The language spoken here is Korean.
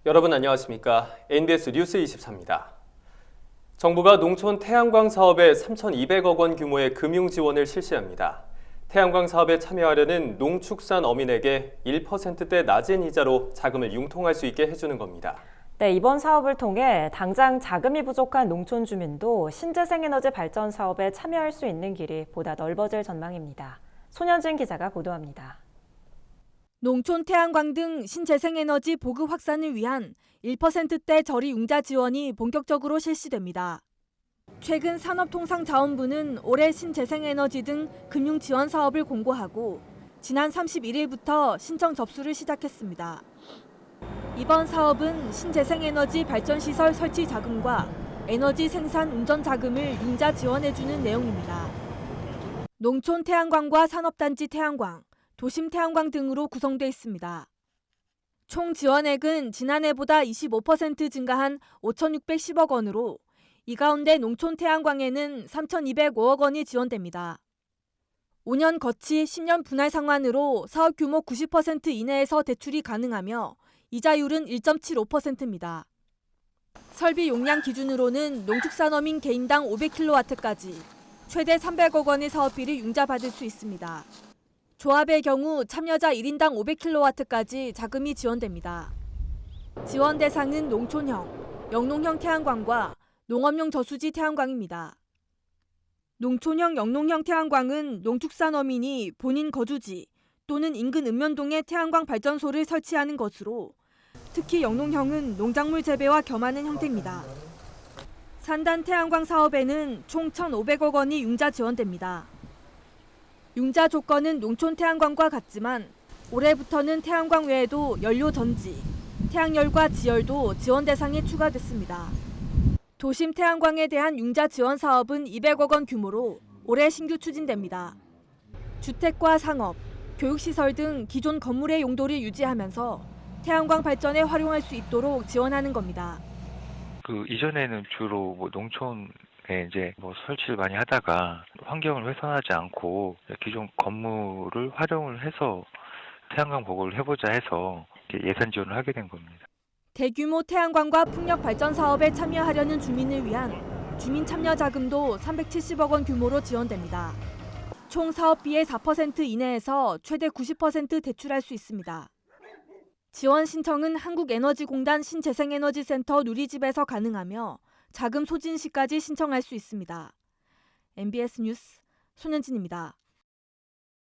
여러분 안녕하십니까? NBS 뉴스 24입니다. 정부가 농촌 태양광 사업에 3,200억 원 규모의 금융 지원을 실시합니다. 태양광 사업에 참여하려는 농축산 어민에게 1%대 낮은 이자로 자금을 융통할 수 있게 해주는 겁니다. 네, 이번 사업을 통해 당장 자금이 부족한 농촌 주민도 신재생에너지 발전 사업에 참여할 수 있는 길이 보다 넓어질 전망입니다. 손현진 기자가 보도합니다. 농촌 태양광 등 신재생에너지 보급 확산을 위한 1%대 저리 융자 지원이 본격적으로 실시됩니다. 최근 산업통상자원부는 올해 신재생에너지 등 금융 지원 사업을 공고하고 지난 31일부터 신청 접수를 시작했습니다. 이번 사업은 신재생에너지 발전시설 설치 자금과 에너지 생산 운전 자금을 융자 지원해주는 내용입니다. 농촌 태양광과 산업단지 태양광, 도심 태양광 등으로 구성돼 있습니다. 총 지원액은 지난해보다 25% 증가한 5,610억 원으로 이 가운데 농촌 태양광에는 3,205억 원이 지원됩니다. 5년 거치 10년 분할 상환으로 사업 규모 90% 이내에서 대출이 가능하며 이자율은 1.75%입니다. 설비 용량 기준으로는 농축산어민 개인당 500kW까지 최대 300억 원의 사업비를 융자받을 수 있습니다. 조합의 경우 참여자 1인당 500kW까지 자금이 지원됩니다. 지원 대상은 농촌형, 영농형 태양광과 농업용 저수지 태양광입니다. 농촌형, 영농형 태양광은 농축산어민이 본인 거주지 또는 인근 읍면동에 태양광 발전소를 설치하는 것으로 특히 영농형은 농작물 재배와 겸하는 형태입니다. 산단 태양광 사업에는 총 1,500억 원이 융자 지원됩니다. 융자 조건은 농촌 태양광과 같지만 올해부터는 태양광 외에도 연료 전지, 태양열과 지열도 지원 대상에 추가됐습니다. 도심 태양광에 대한 융자 지원 사업은 200억 원 규모로 올해 신규 추진됩니다. 주택과 상업, 교육시설 등 기존 건물의 용도를 유지하면서 태양광 발전에 활용할 수 있도록 지원하는 겁니다. 이전에는 주로 농촌에 설치를 많이 하다가 환경을 훼손하지 않고 기존 건물을 활용을 해서 태양광 보급을 해보자 해서 예산 지원을 하게 된 겁니다. 대규모 태양광과 풍력 발전 사업에 참여하려는 주민을 위한 주민 참여 자금도 370억 원 규모로 지원됩니다. 총 사업비의 4% 이내에서 최대 90% 대출할 수 있습니다. 지원 신청은 한국에너지공단 신재생에너지센터 누리집에서 가능하며 자금 소진 시까지 신청할 수 있습니다. MBS 뉴스 손현진입니다.